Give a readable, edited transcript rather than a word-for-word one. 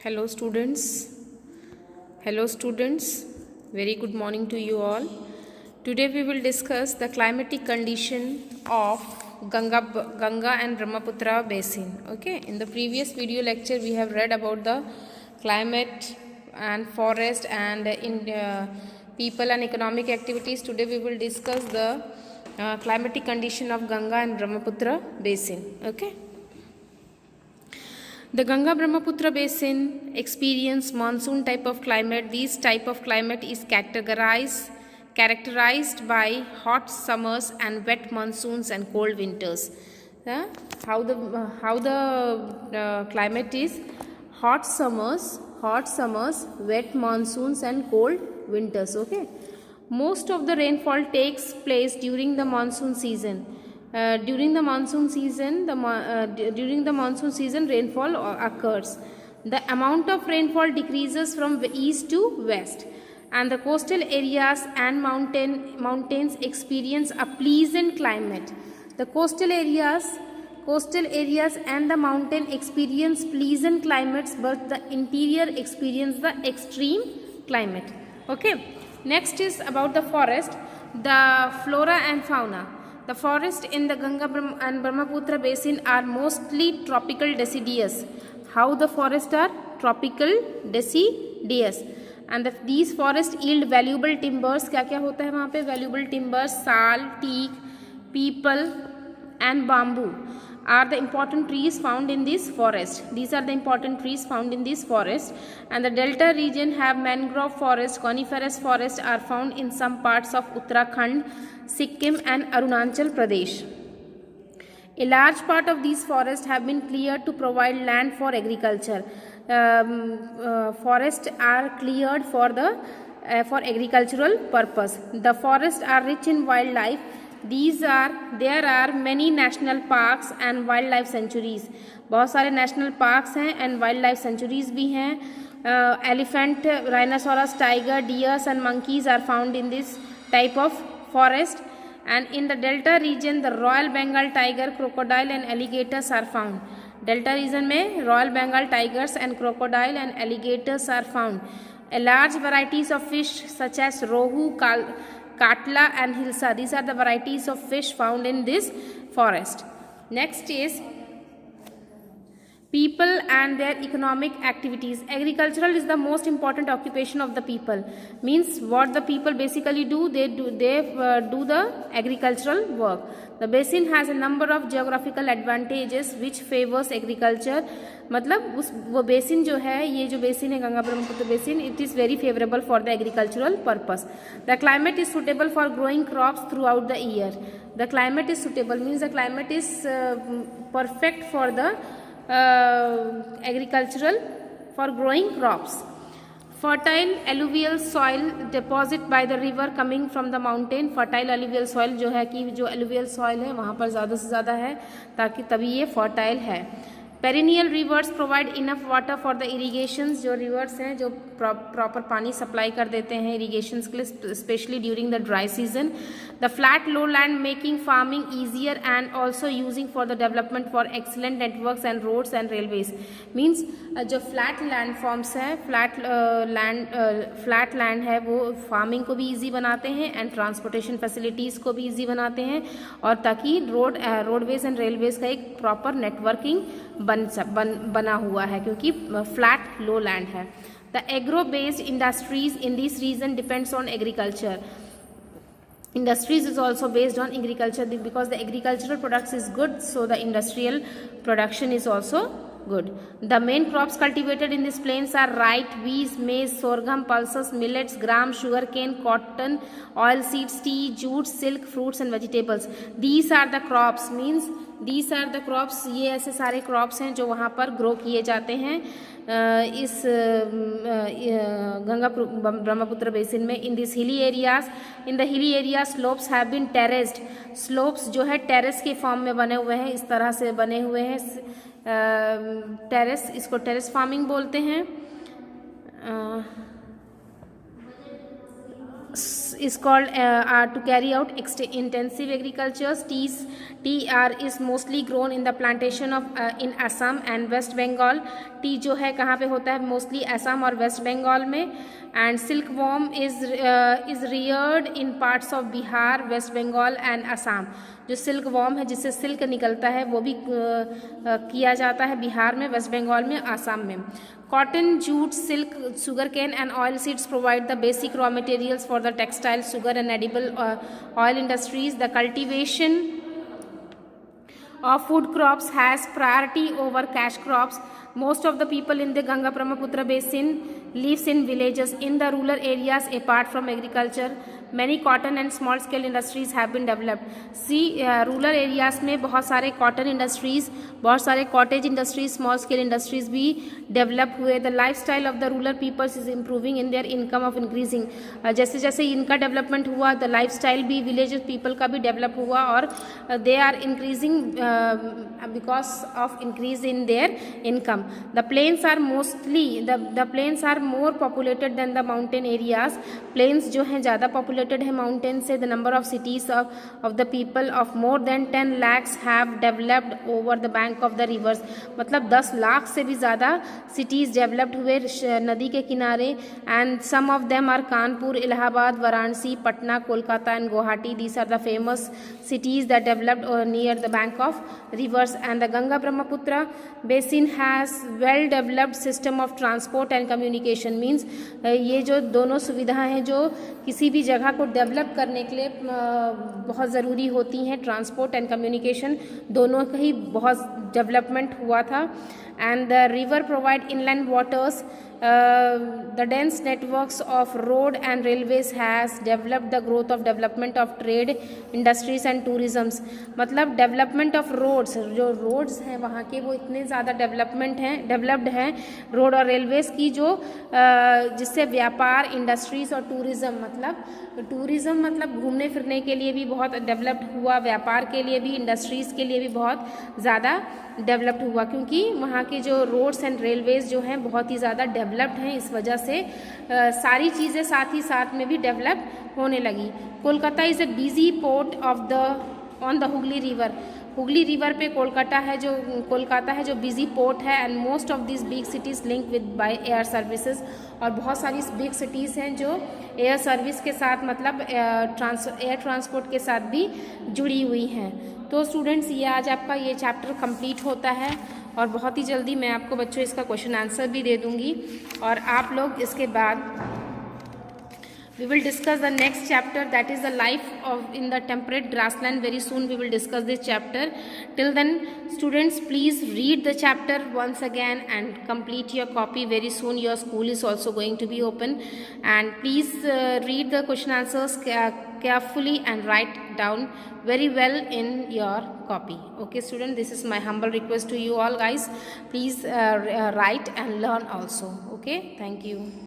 Hello students. Hello students. Very good morning to you all. Today we will discuss the climatic condition of Ganga and Brahmaputra basin. Okay. In the previous video lecture we have read about the climate and forest and people and economic activities. Today we will discuss the climatic condition of Ganga and Brahmaputra basin. Okay. The Ganga-Brahmaputra basin experience monsoon type of climate. This type of climate is characterized by hot summers and wet monsoons and cold winters. How the climate is: hot summers, wet monsoons and cold winters. Okay. Most of the rainfall takes place during the monsoon season. During the monsoon season, rainfall occurs. The amount of rainfall decreases from east to west, and the coastal areas and mountains experience a pleasant climate. The coastal areas and the mountain experience pleasant climates, but the interior experience the extreme climate. Okay. Next is about the forest, the flora and fauna. The forests in the Ganga and Brahmaputra basin are mostly tropical deciduous. How the forests are? Tropical deciduous. And these forests yield valuable timbers. क्या क्या होता है वहाँ पे? Valuable timbers, sal, teak, peepal and bamboo are the important trees found in this forest. These are the important trees found in this forest. And the delta region have mangrove forest, coniferous forest are found in some parts of Uttarakhand, Sikkim and Arunachal Pradesh. A large part of these forests have been cleared to provide land for agriculture. Forests are cleared for for agricultural purpose. The forests are rich in wildlife. There are many national parks and wildlife sanctuaries. बहुत सारे national parks हैं and wildlife sanctuaries भी हैं. Elephant, rhinoceros, tiger, deers and monkeys are found in this type of forest. And in the delta region, the Royal Bengal tiger, crocodile and alligators are found. Delta region में Royal Bengal tigers and crocodile and alligators are found. A large varieties of fish such as rohu, Katla and Hilsa. These are the varieties of fish found in this forest. Next is people and their economic activities. Agricultural is the most important occupation of the people. Means what the people basically do, they do the agricultural work. The basin has a number of geographical advantages which favors agriculture. मतलब वो basin जो है, ये जो basin है Ganga Brahmaputra basin, it is very favorable for the agricultural purpose. The climate is suitable for growing crops throughout the year. The climate is suitable means the climate is perfect for the agricultural for growing crops. Fertile alluvial soil deposit by the river coming from the mountain. Fertile alluvial soil जो है कि जो alluvial soil है वहाँ पर ज़्यादा से ज़्यादा है ताकि तभी ये fertile है. Perennial rivers provide enough water for the irrigations. जो rivers हैं जो proper पानी supply कर देते हैं irrigations के लिए, especially during the dry season. The flat lowland making farming easier and also using for the development for excellent networks and roads and railways. Means जो flat land forms है, flat land है वो farming को भी easy बनाते हैं and transportation facilities को भी easy बनाते हैं और ताकि roadways and railways का एक proper networking बना हुआ है क्योंकि फ्लैट लो लैंड है. The agro based industries in this region depends on agriculture. Industries is also based on agriculture because the agricultural products is good, so the industrial production is also good. The main crops cultivated in these plains are rye, wheat, maize, sorghum, pulses, millets, gram, sugarcane, cotton, oilseeds, tea, jute, silk, fruits and vegetables. These are the crops means these are the crops. ये ऐसे सारे crops हैं जो वहाँ पर grow किए जाते हैं इस गंगा ब्रह्मपुत्र basin में. In these hilly areas slopes have been terraced. Slopes जो है terrace के form में बने हुए हैं, इस तरह से बने हुए हैं. टेरेस, इसको टेरेस फार्मिंग बोलते हैं. is called to carry out intensive agriculture. Tea is mostly grown in the plantation of in Assam and West Bengal. T जो है कहाँ पे होता है? मोस्टली असम और वेस्ट बंगाल में. And silk worm is reared in parts of Bihar, west Bengal and Assam. जो silk warm है जिससे सिल्क निकलता है वो भी किया जाता है बिहार में, वेस्ट बंगाल में, आसाम में. Cotton, jute, silk, sugarcane and oil seeds provide the basic raw materials for the textile, sugar and edible oil industries. The cultivation of food crops has priority over cash crops. Most of the people in the Ganga Brahmaputra basin lives in villages. In the rural areas, apart from agriculture, many cotton and small scale industries have been developed. Rural areas में बहुत सारे cotton industries, बहुत सारे cottage industries, small scale industries भी develop हुए. The life style of the rural peoples is improving in their income of increasing. जैसे जैसे इनका डेवलपमेंट हुआ, द लाइफ स्टाइल भी विलेज पीपल का भी डेवलप हुआ और they are increasing because of increase in their income. The plains are mostly the plains are more populated then the mountain areas. Planes जो हैं ज़्यादा पॉपुलेटेड है माउंटेन से. The number of cities of the people of more than 10 lakhs have developed over the bank of the rivers. मतलब 10 लाख से भी ज़्यादा cities developed हुए नदी के किनारे. And some of them are Kanpur, Allahabad, Varanasi, Patna, Kolkata and Guwahati. These are the famous cities that developed near the bank of rivers. And the Ganga Brahmaputra basin has well developed system of transport and communication. Means ये जो दोनों सुविधाएं हैं जो किसी भी जगह को डेवलप करने के लिए बहुत ज़रूरी होती हैं, ट्रांसपोर्ट एंड कम्युनिकेशन दोनों का ही बहुत डेवलपमेंट हुआ था. And the river provide inland waters. The dense networks of road and railways has developed the growth of development of trade, industries and tourism. मतलब डेवलपमेंट ऑफ रोड्स, जो roads हैं वहाँ के वो इतने ज़्यादा डेवलप्ड हैं रोड और रेलवेज़ की, जो जिससे व्यापार, इंडस्ट्रीज़ और टूरिज़म मतलब घूमने फिरने के लिए भी बहुत डेवलप्ड हुआ, व्यापार के लिए भी, इंडस्ट्रीज़ के लिए भी बहुत ज़्यादा डेवलप्ड हुआ, क्योंकि वहाँ के जो रोड्स एंड रेलवेज़ जो हैं बहुत ही ज़्यादा डेवलप्ड हैं. इस वजह से सारी चीज़ें साथ ही साथ में भी डेवलप होने लगी. Kolkata is a busy port on the Hooghly river. Hooghly river पे कोलकाता है जो बिजी पोर्ट है. And most of this big cities link with by air services. और बहुत सारी बिग सिटीज़ हैं जो एयर सर्विस के साथ मतलब एयर ट्रांसपोर्ट के साथ भी जुड़ी हुई हैं. तो स्टूडेंट्स, ये आज आपका ये चैप्टर कंप्लीट होता है और बहुत ही जल्दी मैं आपको बच्चों इसका क्वेश्चन आंसर भी दे दूँगी. और आप लोग इसके बाद we will discuss the next chapter, that is the life of in the temperate grassland. Very soon we will discuss this chapter. Till then, students, please read the chapter once again and complete your copy. Very soon your school is also going to be open, and please read the question answers carefully and write down very well in your copy. Okay student, this is my humble request to you all guys. Please write and learn also. Okay, thank you.